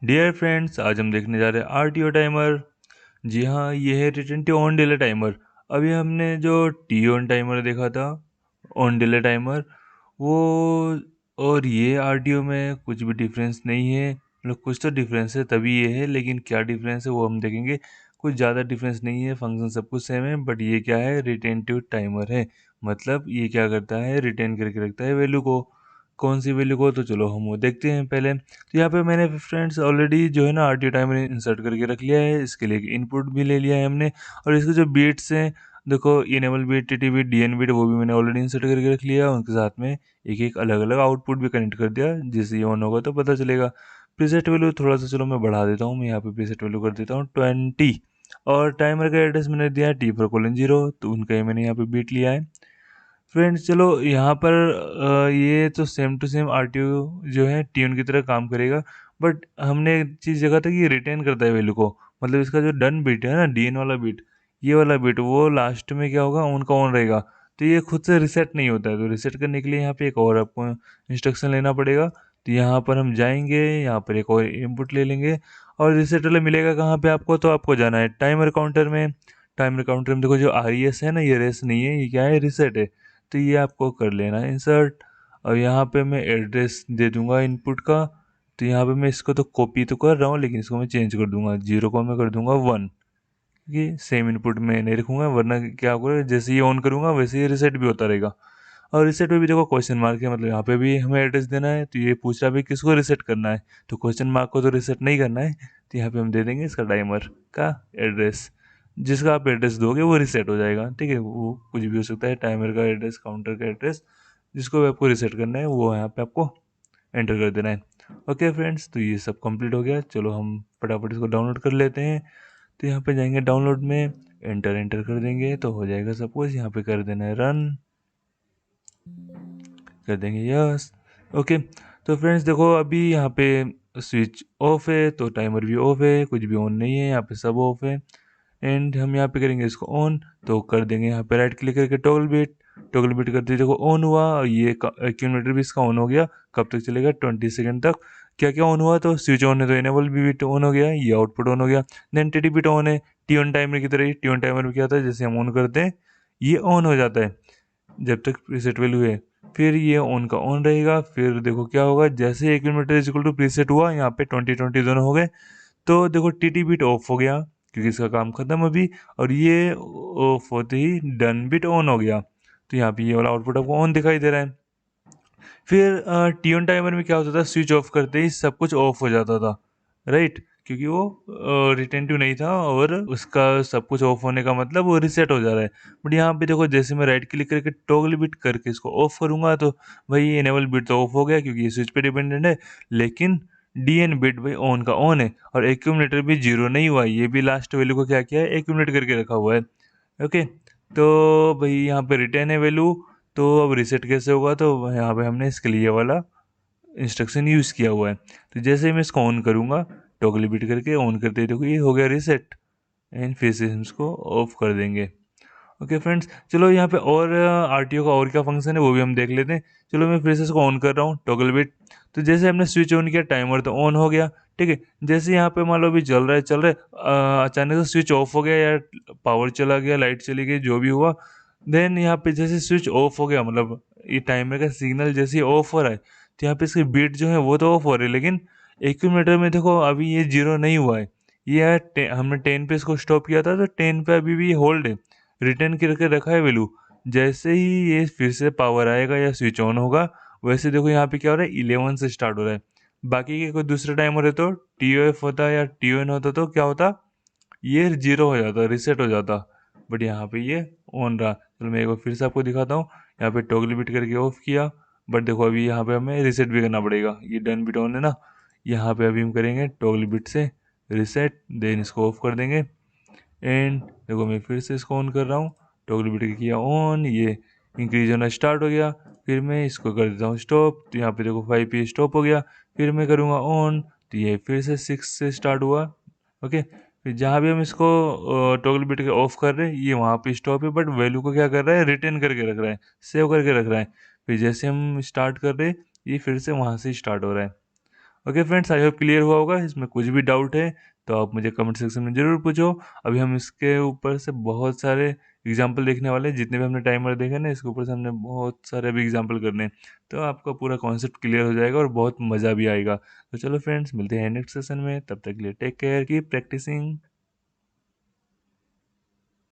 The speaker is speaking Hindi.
डियर फ्रेंड्स, आज हम देखने जा रहे हैं आरटीओ टाइमर। जी हाँ, ये है return to on delay timer. अभी हमने जो टी ऑन टाइमर देखा था, ऑन डिले टाइमर, वो और ये आरटीओ में कुछ भी डिफरेंस नहीं है। मतलब कुछ तो डिफरेंस है तभी ये है, लेकिन क्या डिफरेंस है वो हम देखेंगे। कुछ ज़्यादा डिफरेंस नहीं है, फंक्शन सब कुछ सेम है, बट ये क्या है, रिटेन टू टाइमर है। मतलब ये क्या करता है, रिटेन करके रखता है वैल्यू को। कौन सी वैल्यू को, तो चलो हम वो देखते हैं पहले। तो यहाँ पे मैंने फ्रेंड्स ऑलरेडी जो है ना आरटीओ टाइमर इंसर्ट करके रख लिया है। इसके लिए इनपुट भी ले लिया है हमने, और इसके जो बीट्स हैं, देखो enable beat, TT beat, DN beat, वो भी मैंने ऑलरेडी इंसर्ट करके रख लिया। उनके साथ में एक एक अलग अलग आउटपुट भी कनेक्ट कर दिया, जिससे ये ऑन होगा तो पता चलेगा। प्रीसेट वैल्यू थोड़ा सा चलो मैं बढ़ा देता हूँ, मैं यहाँ पे प्रीसेट वैल्यू कर देता हूँ 20। और टाइमर का एड्रेस मैंने दिया है T4:0, तो उनका ही मैंने यहाँ पे बीट लिया है। फ्रेंड्स चलो यहाँ पर ये तो सेम टू सेम आरटीओ जो है ट्यून की तरह काम करेगा, बट हमने एक चीज़ देखा था कि ये रिटेन करता है वैल्यू को। मतलब इसका जो डन बीट है ना, डीएन वाला बीट, ये वाला बीट, वो लास्ट में क्या होगा, उनका ऑन रहेगा। तो ये खुद से रिसेट नहीं होता है, तो रिसेट करने के लिए यहाँ पे एक और आपको इंस्ट्रक्शन लेना पड़ेगा। तो यहाँ पर हम जाएंगे, यहाँ पर एक और इनपुट ले लेंगे, और रिसेट वाला मिलेगा कहाँ पे आपको, तो आपको जाना है टाइमर काउंटर में। टाइमर काउंटर में देखो जो आर है ना, ये रेस नहीं है, ये क्या है, रिसेट है। तो ये आपको कर लेना है इंसर्ट। और यहाँ पे मैं एड्रेस दे दूंगा इनपुट का। तो यहाँ पे मैं इसको तो कॉपी तो कर रहा हूँ, लेकिन इसको मैं चेंज कर दूंगा, 0 को मैं कर दूंगा 1। क्योंकि सेम इनपुट में नहीं रखूंगा, वरना क्या होगा, जैसे ये ऑन करूंगा वैसे ही रिसेट भी होता रहेगा। और रिसेट में भी देखो क्वेश्चन मार्क है, मतलब यहाँ पे भी हमें एड्रेस देना है। तो ये पूछ रहा है किसको रिसेट करना है, तो क्वेश्चन मार्क को तो रिसेट नहीं करना है। तो यहाँ पे हम दे देंगे इसका टाइमर का एड्रेस। जिसका आप एड्रेस दोगे वो रिसेट हो जाएगा, ठीक है। वो कुछ भी हो सकता है, टाइमर का एड्रेस, काउंटर का एड्रेस, जिसको भी आपको रिसेट करना है वो यहाँ पे आपको एंटर कर देना है। ओके फ्रेंड्स, तो ये सब कंप्लीट हो गया। चलो हम फटाफट इसको डाउनलोड कर लेते हैं। तो यहाँ पे जाएंगे डाउनलोड में, एंटर एंटर कर देंगे तो हो जाएगा सब कुछ। यहाँ पे कर देना है रन, कर देंगे यस। ओके, तो फ्रेंड्स देखो अभी यहाँ पे स्विच ऑफ है, तो टाइमर भी ऑफ है, कुछ भी ऑन नहीं है, यहाँ पे सब ऑफ है। एंड हम यहाँ पे करेंगे इसको ऑन, तो कर देंगे यहाँ पे राइट क्लिक करके टॉगल बिट। टॉगल बिट करते ही देखो ऑन हुआ, और ये एक्यूमुलेटर भी इसका ऑन हो गया। कब तक चलेगा, 20 सेकेंड तक। क्या क्या ऑन हुआ, तो स्विच ऑन है तो इनेबल भी बिट ऑन हो गया, ये आउटपुट ऑन हो गया। देन टीटी बिट ऑन है, टी ऑन टाइमर की तरह ही। टी ऑन टाइमर में क्या होता है, जैसे हम ऑन करते हैं ये ऑन हो जाता है जब तक प्रीसेट वैल्यू है। फिर ये ऑन का ऑन रहेगा। फिर देखो क्या होगा, जैसे 1 kilometre is equal to preset हुआ, यहाँ पे 20 20 दोनों हो गए। तो देखो टीटी बिट ऑफ हो गया, क्योंकि इसका काम खत्म अभी। और ये ऑफ होते ही डन बिट ऑन हो गया। तो यहाँ पे ये वाला आउटपुट आपको ऑन दिखाई दे रहा है। फिर टी ऑन टाइमर में क्या होता था, स्विच ऑफ करते ही सब कुछ ऑफ हो जाता था, राइट। क्योंकि वो रिटेंटिव नहीं था, और उसका सब कुछ ऑफ होने का मतलब वो रिसेट हो जा रहा है। बट यहाँ पे देखो, जैसे मैं राइट क्लिक करके टॉगल बिट करके इसको ऑफ करूंगा, तो भाई ये इनेबल बिट तो ऑफ हो गया, क्योंकि ये स्विच पे डिपेंडेंट है। लेकिन डीएन बिट भाई ऑन का ऑन है, और एक्यूमुलेटर भी जीरो नहीं हुआ, ये भी लास्ट वैल्यू को क्या किया है, एक्यूमुलेट करके रखा हुआ है। ओके, तो भाई यहाँ पे रिटेन है वैल्यू। तो अब रिसेट कैसे होगा, तो यहाँ पे हमने इसके लिए ये वाला इंस्ट्रक्शन यूज़ किया हुआ है। तो जैसे मैं इसको ऑन करूँगा, टॉगल बिट करके ऑन करते ही देखो ये हो गया रिसेट। एंड फिर से हम इसको ऑफ कर देंगे। ओके फ्रेंड्स, चलो यहाँ पे और आरटीओ का और क्या फंक्शन है वो भी हम देख लेते हैं। चलो मैं फिर से इसको ऑन कर रहा हूँ, टॉगल बिट। तो जैसे हमने स्विच ऑन किया, टाइमर तो ऑन हो गया, ठीक है। जैसे यहाँ पे मान लो अभी चल रहा है चल रहा है, अचानक से स्विच ऑफ हो गया, या पावर चला गया, लाइट चली गई, जो भी हुआ। देन यहाँ पे जैसे स्विच ऑफ हो गया, मतलब ये टाइमर का सिग्नल जैसे ऑफ हो रहा है, तो यहाँ पे इसकी बीट जो है वो तो ऑफ हो रही है, लेकिन एक्यूमुलेटर में देखो अभी ये जीरो नहीं हुआ है। ये हमने 10 पे इसको स्टॉप किया था, तो 10 पे अभी भी होल्ड है, रिटर्न करके रखा है वैल्यू। जैसे ही ये फिर से पावर आएगा या स्विच ऑन होगा, वैसे देखो यहाँ पे क्या हो रहा है, 11 से स्टार्ट हो रहा है। बाकी के कोई दूसरा टाइमर है तो टी होता या टी होता तो क्या होता, ये जीरो हो जाता, रिसेट हो जाता। बट यहाँ पे ये ऑन रहा। चलो मैं एक बार फिर से आपको दिखाता हूँ। यहाँ पे टॉगल बिट करके ऑफ किया, बट देखो अभी यहाँ पे हमें रिसेट भी करना पड़ेगा, ये डन बिट ऑन है ना। यहाँ पे अभी हम करेंगे टॉगल बिट से रिसेट, देन इसको ऑफ कर देंगे। एंड देखो मैं फिर से इसको ऑन कर रहा हूँ, टॉगल बिट किया ऑन, ये इंक्रीज होना स्टार्ट हो गया। फिर मैं इसको कर देता हूँ स्टॉप, तो यहाँ पे देखो 5 पे स्टॉप हो गया। फिर मैं करूँगा ऑन, तो ये फिर से 6 से स्टार्ट हुआ। ओके, फिर जहाँ भी हम इसको टॉगल बिट के ऑफ कर रहे हैं, ये वहाँ पे स्टॉप है, बट वैल्यू को क्या कर रहा है, रिटेन करके रख रहा है, सेव करके रख रहा है। फिर जैसे हम स्टार्ट कर रहे हैं, ये फिर से वहाँ से स्टार्ट हो रहा है। Okay friends, I hope clear हुआ होगा। इसमें कुछ भी डाउट है तो आप मुझे कमेंट सेक्शन में ज़रूर पूछो। अभी हम इसके ऊपर से बहुत सारे एग्जाम्पल देखने वाले हैं। जितने भी हमने टाइमर देखे ना, इसके ऊपर से हमने बहुत सारे अभी एग्जाम्पल करने हैं, तो आपका पूरा कॉन्सेप्ट क्लियर हो जाएगा और बहुत मज़ा भी आएगा। तो चलो फ्रेंड्स, मिलते हैं नेक्स्ट सेशन में। तब तक के लिए टेक केयर, कीप प्रैक्टिसिंग।